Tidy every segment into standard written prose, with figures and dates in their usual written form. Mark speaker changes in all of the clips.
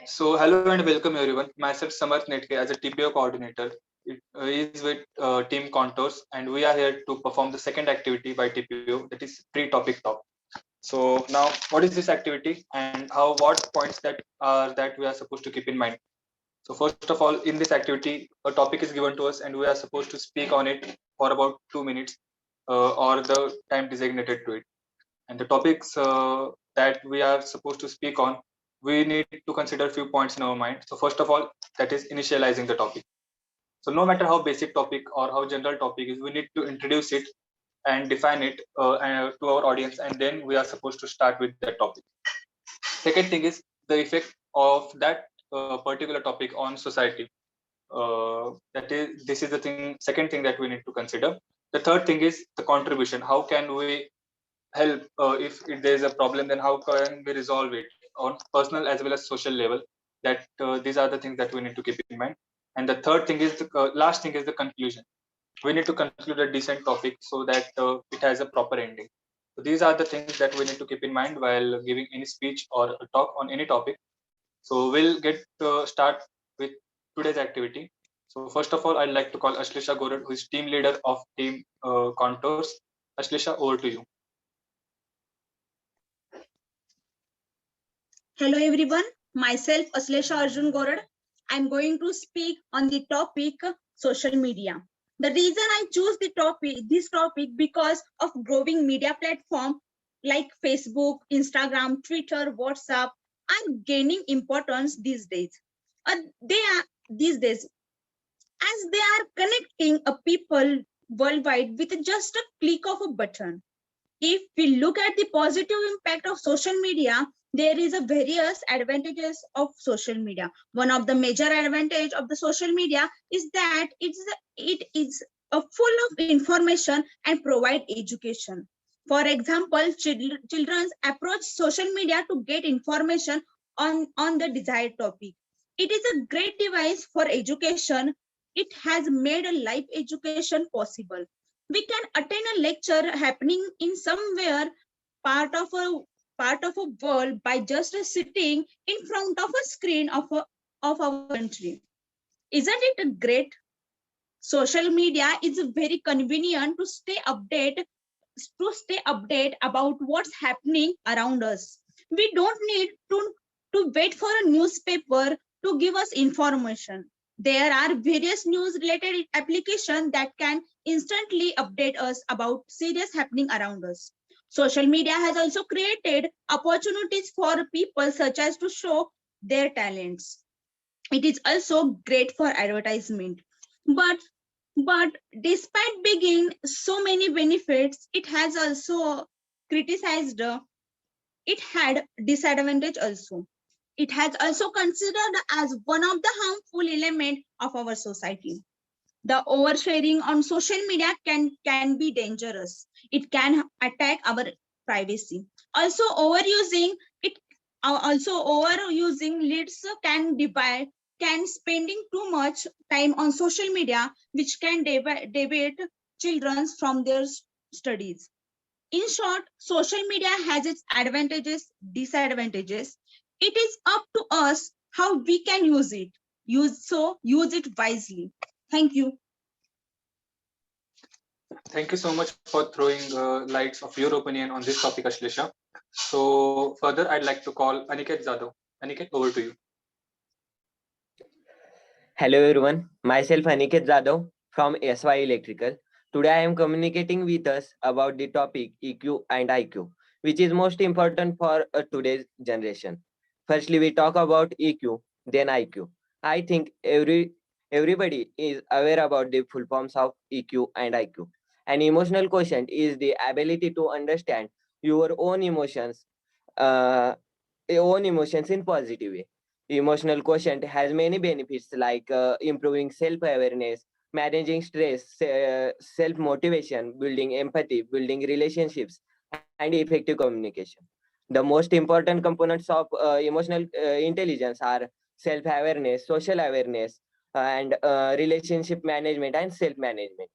Speaker 1: So, hello and welcome everyone. Myself, Samarth Netke, as a TPO coordinator, is with Team Contours, and we are here to perform the second activity by TPO, that is pre-topic talk. So, now what is this activity, and what points that we are supposed to keep in mind? So, first of all, in this activity, a topic is given to us, and we are supposed to speak on it for about 2 minutes, or the time designated to it. And the topics that we are supposed to speak on, we need to consider a few points in our mind. So first of all, that is initializing the topic. So no matter how basic topic or how general topic is, we need to introduce it and define it to our audience, and then we are supposed to start with that topic. Second thing is the effect of that particular topic on society. That is, this is the thing. Second thing that we need to consider. The third thing is the contribution. How can we help, if there is a problem, then how can we resolve it on personal as well as social level? That these are the things that we need to keep in mind. And the third thing is the last thing is the conclusion. We need to conclude a decent topic so that it has a proper ending. So these are the things that we need to keep in mind while giving any speech or a talk on any topic. So we'll get start with today's activity. So first of all, I'd like to call Ashlisha Gorad, who is team leader of team Contours. Ashlisha, over to you.
Speaker 2: Hello everyone, myself Aslesha Arjun Gorad. I'm going to speak on the topic social media. The reason I choose this topic because of growing media platform like Facebook, Instagram, Twitter, WhatsApp are gaining importance these days. They are these days as they are connecting a people worldwide with just a click of a button. If we look at the positive impact of social media, there is a various advantages of social media. One of the major advantage of the social media is that it is a full of information and provide education. For example, children approach social media to get information on the desired topic. It is a great device for education. It has made a life education possible. We can attend a lecture happening in somewhere part of a part of a world by just sitting in front of a screen of our country. Isn't it great? Social media is very convenient to stay update about what's happening around us. We don't need to wait for a newspaper to give us information. There are various news related applications that can instantly update us about serious happening around us. Social media has also created opportunities for people such as to show their talents. It is also great for advertisement. But but despite being so many benefits, it has also criticized, it had disadvantage also. It has also considered as one of the harmful element of our society. The oversharing on social media can be dangerous. It can attack our privacy. Also overusing it also overusing leads can divide can spending too much time on social media which can deviate children from their studies. In short, social media has its advantages, disadvantages. It is up to us how we can use it. Use it wisely. Thank you.
Speaker 1: Thank you so much for throwing lights of your opinion on this topic, Ashlisha. So further, I'd like to call Aniket Jadhav. Aniket, over to you.
Speaker 3: Hello everyone, myself Aniket Jadhav from SY Electrical. Today I am communicating with us about the topic EQ and IQ, which is most important for today's generation. Firstly, we talk about EQ, then IQ. I think everybody is aware about the full forms of EQ and IQ. An emotional quotient is the ability to understand your uh, own emotions in positive way. Emotional quotient has many benefits like improving self-awareness, managing stress, self-motivation, building empathy, building relationships, and effective communication. The most important components of emotional intelligence are self-awareness, social awareness, and relationship management and self-management.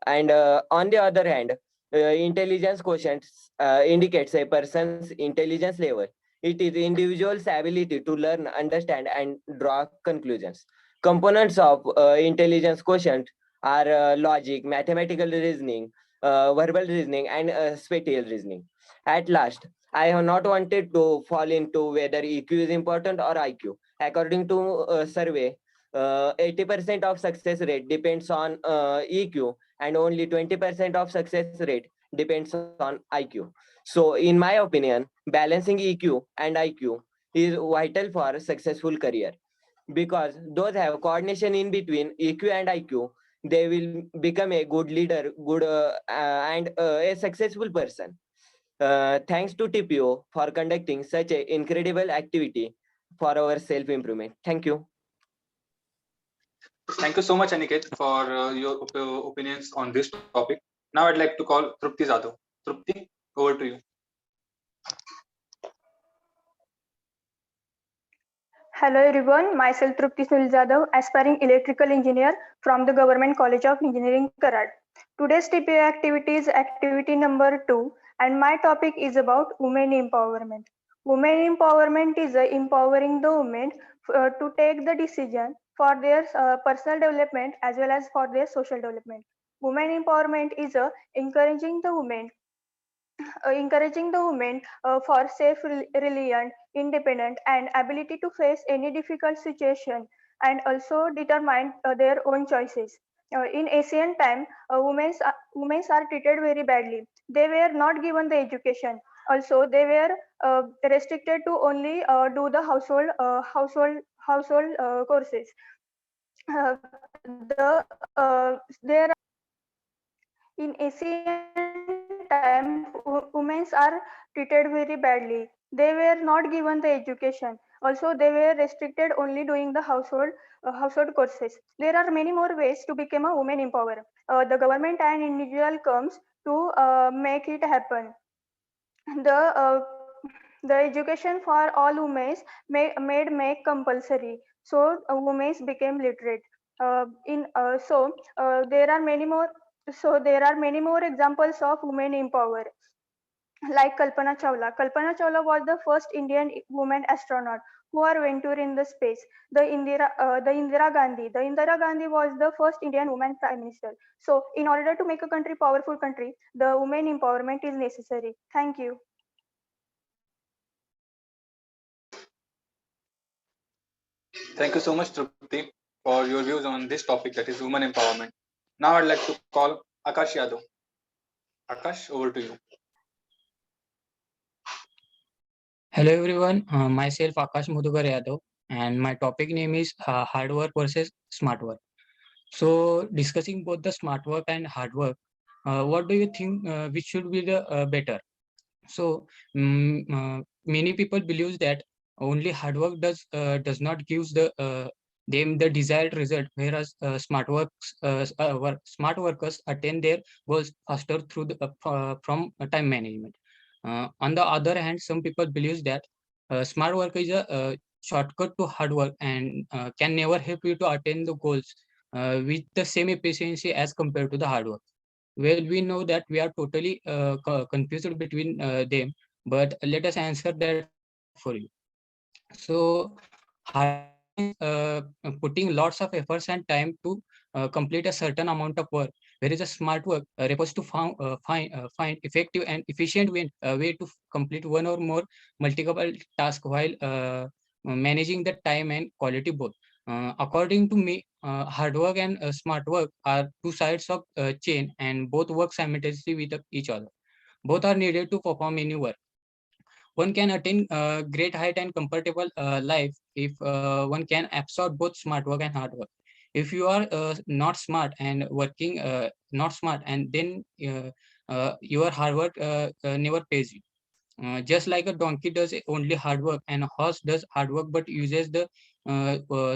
Speaker 3: And on the other hand, intelligence quotient indicates a person's intelligence level. It is individual's ability to learn, understand, and draw conclusions. Components of intelligence quotient are logic, mathematical reasoning, verbal reasoning, and spatial reasoning. At last, I have not wanted to fall into whether EQ is important or IQ. According to survey, 80% of success rate depends on EQ, and only 20% of success rate depends on IQ. So, in my opinion, balancing EQ and IQ is vital for a successful career, because those have coordination in between EQ and IQ. They will become a good leader, good and a successful person. Thanks to TPO for conducting such an incredible activity for our self improvement. Thank you.
Speaker 1: Thank you so much, Aniket, for your opinions on this topic. Now I'd like to call Trupti Jadhav. Trupti, over to you.
Speaker 4: Hello everyone, myself Trupti Sunil Jadhav, aspiring electrical engineer from the Government College of Engineering, Karad. Today's TPA activity is activity number 2, and my topic is about women empowerment. Women empowerment is empowering the women to take the decision for their personal development as well as for their social development. Women empowerment is encouraging the women for self-reliant, independent, and ability to face any difficult situation, and also determine their own choices. In ancient time, women are treated very badly. They were not given the education. Also, they were restricted to only do the household courses. There in ancient time, women are treated very badly. They were not given the education. Also, they were restricted only doing the household courses. There are many more ways to become a woman empower. The government and individual comes to make it happen. The the education for all women made make compulsory, so women became literate. In so there are many more. So there are many more examples of women empower, like Kalpana Chawla. Kalpana Chawla was the first Indian woman astronaut who are venture in the space. The Indira Gandhi was the first Indian woman prime minister. So in order to make a country powerful country, the women empowerment is necessary. Thank you.
Speaker 1: Thank you so much, Trupti, for your views on this topic, that is women empowerment. Now I'd like to call Akash Yadav. Akash, over to you.
Speaker 5: Hello everyone, myself Akash Madhukar Yadav, and my topic name is hard work versus smart work. So discussing both the smart work and hard work, what do you think which should be the better? So many people believe that only hard work does not give them the desired result, whereas smart workers attain their goals faster through from time management. On the other hand, some people believe that smart work is a shortcut to hard work and can never help you to attain the goals with the same efficiency as compared to the hard work. Well, we know that we are totally confused between them, but let us answer that for you. So, hard work means putting lots of efforts and time to complete a certain amount of work, whereas a smart work refers to find effective and efficient way to complete one or more multiple tasks while managing the time and quality both. According to me, hard work and smart work are two sides of a chain, and both work simultaneously with each other. Both are needed to perform any work. One can attain great height and comfortable life if one can absorb both smart work and hard work. If you are not smart and working not smart, and then your hard work never pays you. Just like a donkey does only hard work, and a horse does hard work but uses the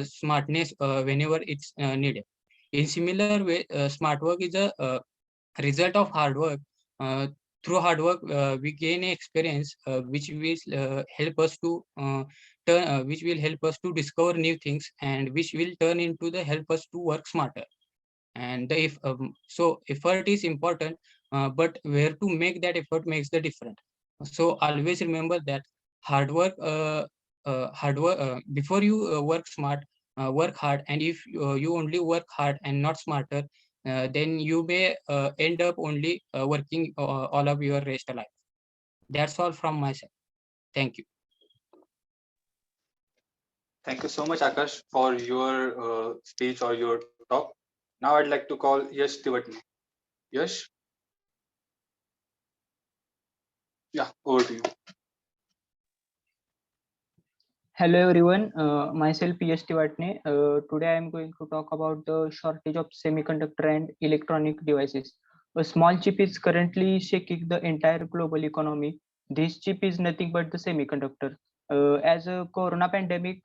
Speaker 5: smartness whenever it's needed. In similar way, smart work is a result of hard work. Uh, Through hard work, we gain experience which will help us to which will help us to discover new things, and which will turn into the help us to work smarter. And the if so effort is important, but where to make that effort makes the difference. So always remember that hard work hard work before you work smart, work hard. And if you only work hard and not smarter, then you may end up only working all of your rest life. That's all from my side. Thank you.
Speaker 1: Thank you so much, Akash, for your speech or your talk. Now I'd like to call Yash Tiwatne. Yash, yeah, over to you.
Speaker 6: Hello everyone, myself PST Watne. Today I am going to talk about the shortage of semiconductor and electronic devices. A small chip is currently shaking the entire global economy. This chip is nothing but the semiconductor. As a corona pandemic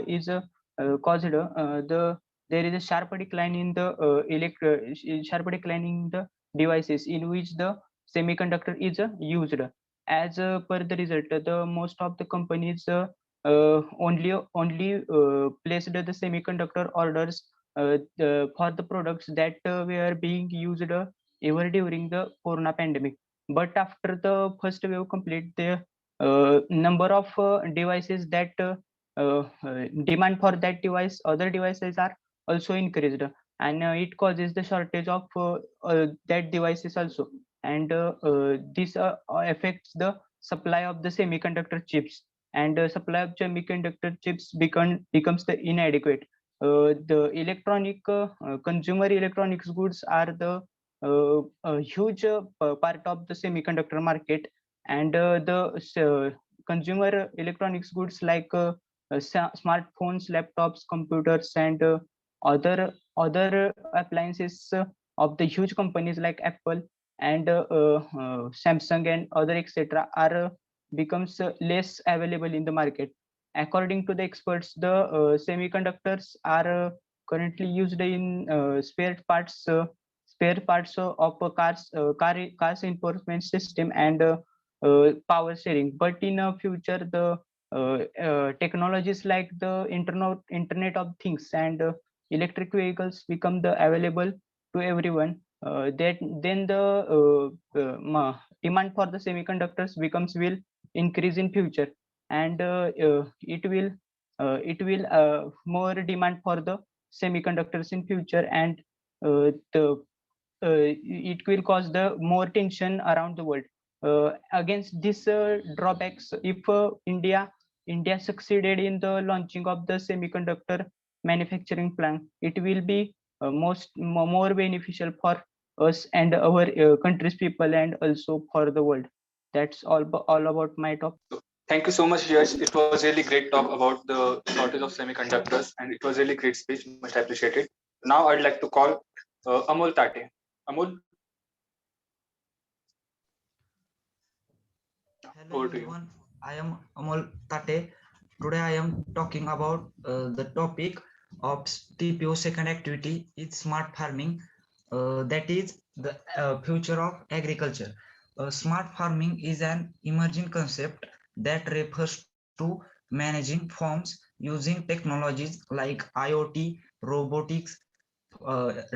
Speaker 6: is caused there is a sharp decline in the sharp decline in the devices in which the semiconductor is used. As per the result, the most of the companies only placed the semiconductor orders for the products that were being used ever during the corona pandemic. But after the first wave complete, the number of devices that demand for that device, other devices are also increased, and it causes the shortage of that devices also. And this affects the supply of the semiconductor chips, and supply of semiconductor chips becomes the inadequate. The electronic consumer electronics goods are the a huge part of the semiconductor market, and consumer electronics goods like smartphones, laptops, computers, and other appliances of the huge companies like Apple and Samsung and other etc. are becomes less available in the market. According to the experts, the semiconductors are currently used in spare parts of cars enforcement system and power sharing. But in future, the technologies like the internet of things and electric vehicles become the available to everyone. That then the demand for the semiconductors becomes will increase in future, and it will more demand for the semiconductors in future, and the it will cause the more tension around the world. Against these drawbacks, if India succeeded in the launching of the semiconductor manufacturing plant, it will be more beneficial for us and our country's people, and also for the world. That's all about my talk.
Speaker 1: Thank you so much, Yash. It was really great talk about the shortage of semiconductors, and it was really great speech. Much appreciated. Now I'd like to call Amol Tate. Amol,
Speaker 7: Hello
Speaker 1: over to you.
Speaker 7: everyone, I am Amol Tate. Today I am talking about the topic of TPO second activity is smart farming. That is the future of agriculture. Smart farming is an emerging concept that refers to managing farms using technologies like IoT, robotics,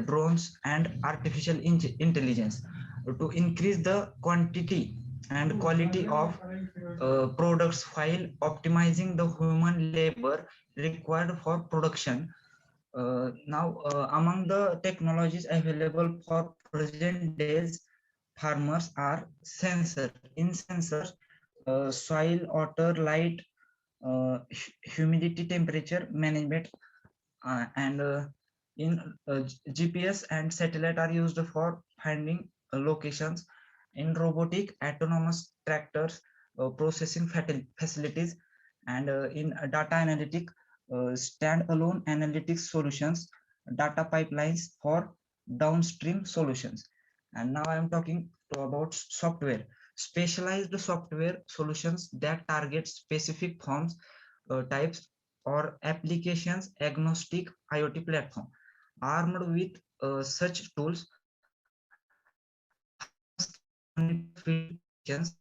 Speaker 7: drones, and artificial intelligence to increase the quantity and quality of products while optimizing the human labor required for production. Among the technologies available for present days, farmers are sensor in sensors, soil, water, light, humidity, temperature management, and in GPS and satellite are used for finding locations. In robotic, autonomous tractors, processing facilities, and in data analytic, standalone analytics solutions, data pipelines for downstream solutions. And now I am talking about software, specialized software solutions that target specific forms, types, or applications agnostic IoT platform. Armed with such tools, farmers can monitor field conditions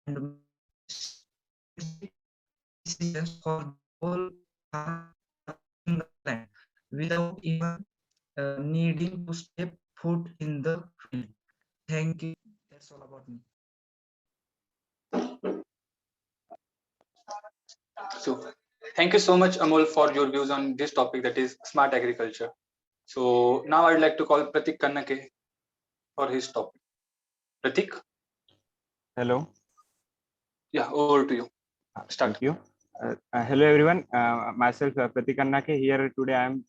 Speaker 7: and make strategic decisions for the whole farm or a single plant without even needing to step foot in the field. Thank you. That's all about me.
Speaker 1: So thank you so much, Amol, for your views on this topic, that is smart agriculture. So now I'd like to call Pratik Kannake for his topic. Pratik,
Speaker 8: Hello,
Speaker 1: yeah, over to you. Start.
Speaker 8: thank you. Hello everyone. Myself Pratik Annake here today. I am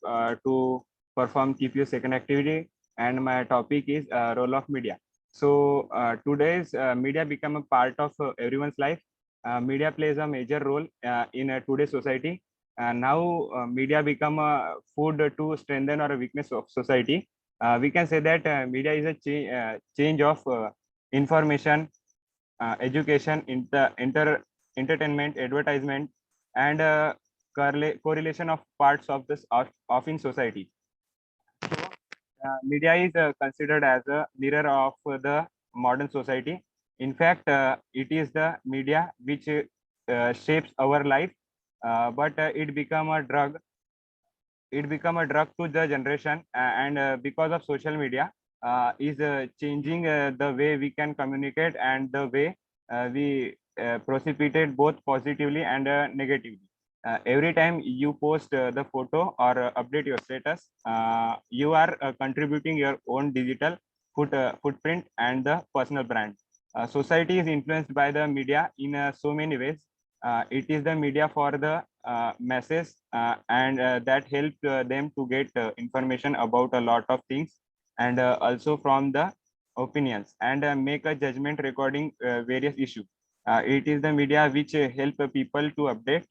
Speaker 8: to perform TPO second activity, and my topic is role of media. So today's media become a part of everyone's life. Media plays a major role in today's society. Now media become a food to strengthen or a weakness of society. We can say that media is a change of information, education, entertainment, advertisement, and correlation of parts of this of in society. So, media is considered as a mirror of the modern society. In fact, it is the media which shapes our life, but it become a drug to the generation, and because of social media is changing the way we can communicate and the way we precipitate both positively and negatively. Every time you post the photo or update your status, you are contributing your own digital footprint and the personal brand. Society is influenced by the media in so many ways. It is the media for the masses, and that help them to get information about a lot of things, and also from the opinions, and make a judgment regarding various issues. It is the media which help people to update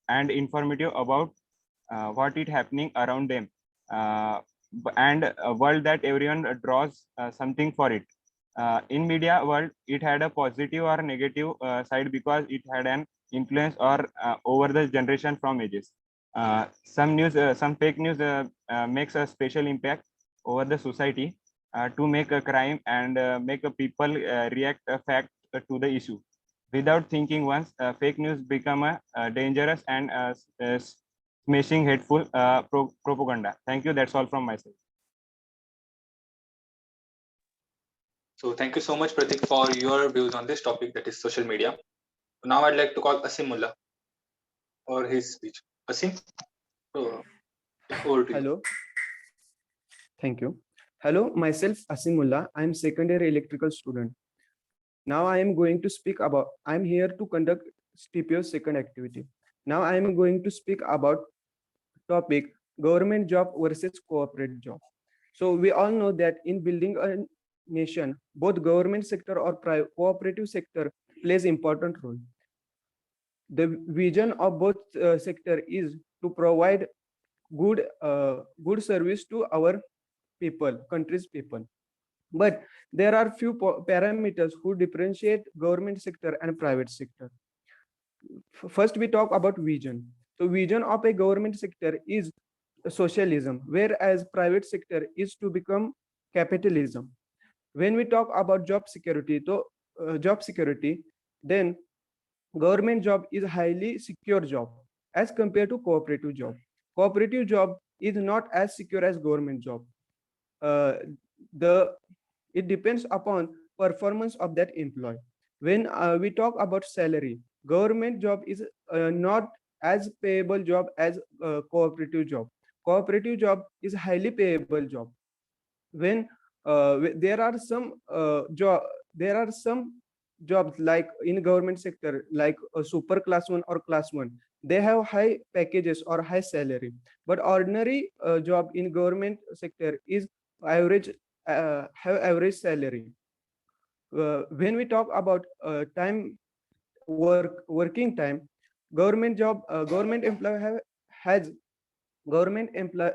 Speaker 8: and informative about what is happening around them, and a world that everyone draws something for it. In media world, it had a positive or negative side because it had an influence or over the generation from ages. Some fake news makes a special impact over the society to make a crime and make a people react a fact to the issue without thinking once. Fake news become a dangerous and smashing hateful propaganda. Thank you. That's all from myself.
Speaker 1: So thank you so much, Pratik, for your views on this topic, that is social media. Now I'd like to call Asim Mullah for his speech. Asim, over to you.
Speaker 9: Hello, thank you. Hello, myself Asimullah. I am second year electrical student. Now I am going to speak about, I am here to conduct TPO second activity. Now I am going to speak about topic government job versus corporate job. So we all know that in building a nation, both government sector or cooperative sector plays important role. The vision of both sector is to provide good service to our people, country's people. But there are few parameters who differentiate government sector and private sector. First, we talk about vision. So vision of a government sector is socialism, whereas private sector is to become capitalism. When we talk about job security, then government job is highly secure job as compared to cooperative job. Cooperative job is not as secure as government job. The it depends upon performance of that employee. When we talk about salary, government job is not as payable job as cooperative job. Cooperative job is highly payable job. When there are some jobs like in government sector, like a super class 1 or class 1, they have high packages or high salary. But ordinary job in government sector is average, have average salary. When we talk about working time, government employee has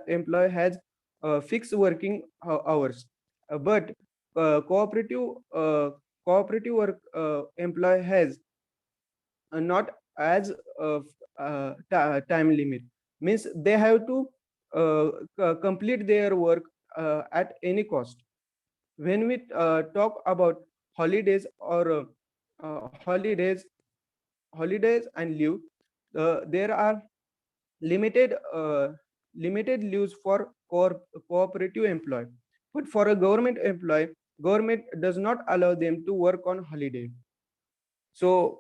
Speaker 9: employee has fixed working hours. But cooperative work employee has not as time limit. Means they have to complete their work at any cost. When we talk about holidays or holidays and leave, there are limited limited leaves for cooperative employee, but for a government employee, government does not allow them to work on holiday. So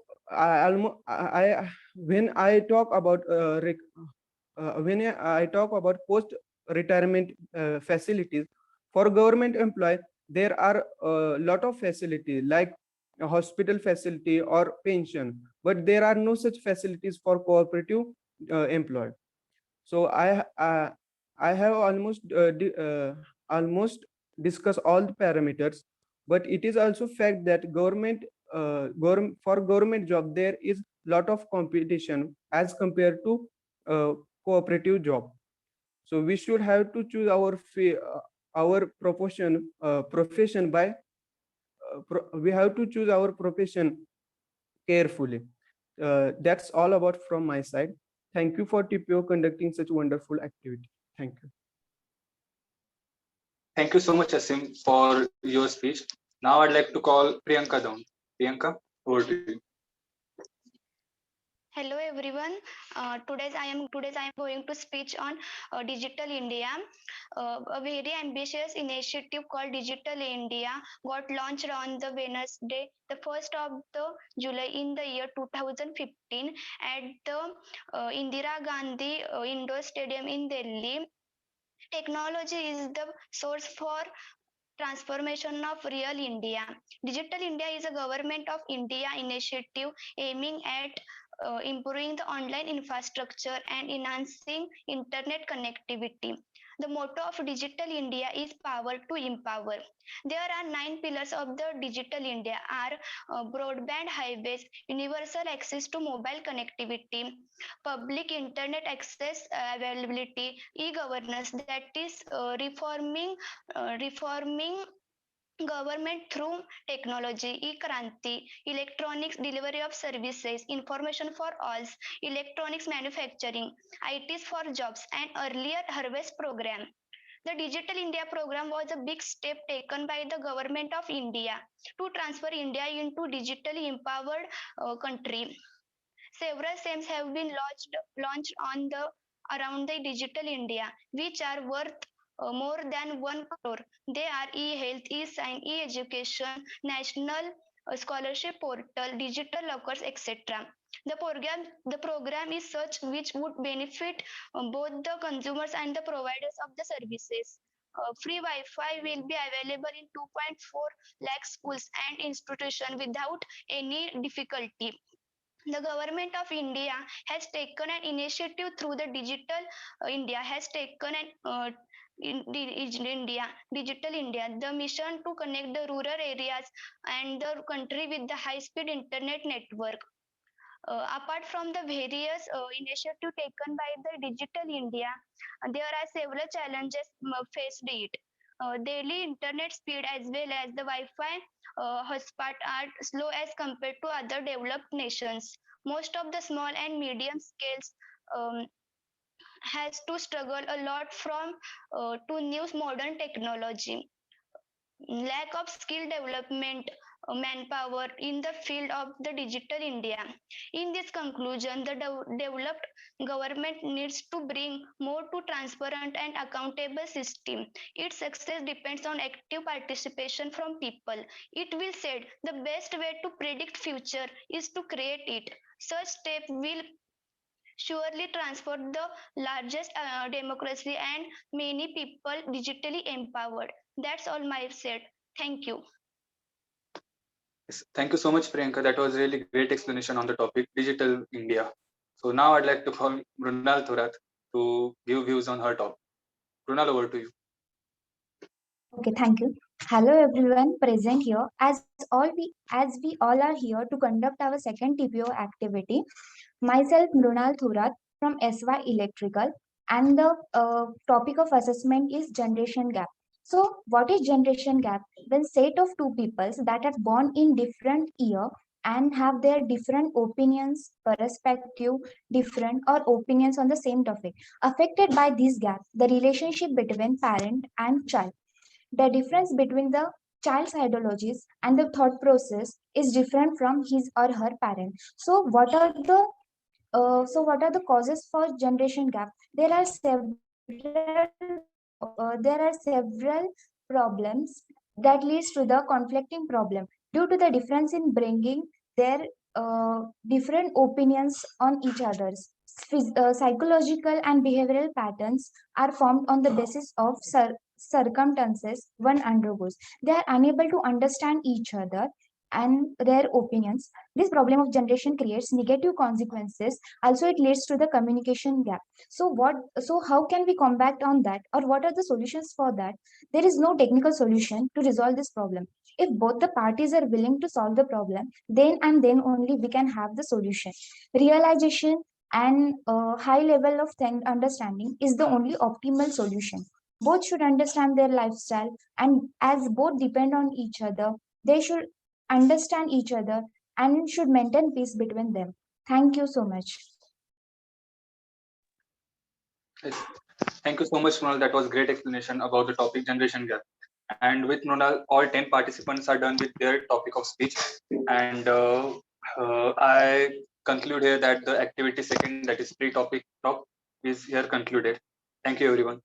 Speaker 9: when I talk about post retirement facilities for government employee, there are a lot of facilities like a hospital facility or pension, but there are no such facilities for cooperative employee. So I have almost discussed all the parameters, but it is also fact that for government job there is lot of competition as compared to cooperative job. So we should have to choose our profession by we have to choose our profession carefully. That's all about from my side. Thank you for TPO conducting such wonderful activity. Thank you.
Speaker 1: Thank you so much, Asim, for your speech. Now I'd like to call Priyanka down. Priyanka, over to you.
Speaker 10: Hello everyone. Today I am going to speak on Digital India. A very ambitious initiative called Digital India got launched on the Wednesday, the 1st of the July in the year 2015 at the Indira Gandhi Indoor Stadium in Delhi. Technology is the source for transformation of real India. Digital India is a government of India initiative aiming at improving the online infrastructure and enhancing internet connectivity. The motto of Digital India is power to empower. There are 9 pillars of the Digital India are broadband highways, universal access to mobile connectivity, public internet access availability, e-governance, that is reforming government through technology, e-kranti, electronics delivery of services, information for all, electronics manufacturing, ITs for jobs, and earlier harvest program. The Digital India program was a big step taken by the government of India to transfer India into digitally empowered country. Several schemes have been launched on the around the Digital India, which are worth more than 1 crore. They are e-health, e-sign, e-education, national scholarship portal, digital lockers, etc. The program is such which would benefit both the consumers and the providers of the services. Free Wi-Fi will be available in 2.4 lakh schools and institutions without any difficulty. The government of India has taken an initiative through the Digital India, the mission to connect the rural areas and the country with the high-speed internet network. Apart from the various initiatives taken by the Digital India, there are several challenges faced it. Daily internet speed as well as the Wi-Fi hotspot are slow as compared to other developed nations. Most of the small and medium scales um, has to struggle a lot from to new modern technology. Lack of skill development manpower in the field of the Digital India. In this conclusion, the developed government needs to bring more to transparent and accountable system. Its success depends on active participation from people. It will said the best way to predict future is to create it. Such step will surely transfer the largest democracy and many people digitally empowered. That's all my said. Thank you.
Speaker 1: Yes, thank you so much, Priyanka. That was really great explanation on the topic Digital India. So now I'd like to call Brunal Thorat to give views on her topic. Brunal, over to you.
Speaker 11: Okay, thank you. Hello everyone present here. As we all are here to conduct our second TPO activity, myself Mrunal Thurat from SY Electrical, and the topic of assessment is generation gap. So, what is generation gap? When set of two peoples that are born in different year and have their different opinions, perspective, different or opinions on the same topic, affected by this gap, the relationship between parent and child. The difference between the child's ideologies and the thought process is different from his or her parent. So what are the causes for generation gap? There are several problems that leads to the conflicting problem due to the difference in bringing their different opinions on each other's. Psychological and behavioral patterns are formed on the basis of circumstances one undergoes. They are unable to understand each other and their opinions. This problem of generation creates negative consequences. Also, it leads to the communication gap. So how can we combat on that, or what are the solutions for that? There is no technical solution to resolve this problem. If both the parties are willing to solve the problem, then and then only we can have the solution. Realization and high level of understanding is the only optimal solution. Both should understand their lifestyle, and as both depend on each other, they should understand each other and should maintain peace between them. Thank you so much.
Speaker 1: Yes. Thank you so much, Mronal. That was great explanation about the topic generation gap. And with Mronal, all 10 participants are done with their topic of speech. And I conclude here that the activity second, that is pre-topic talk, is here concluded. Thank you, everyone.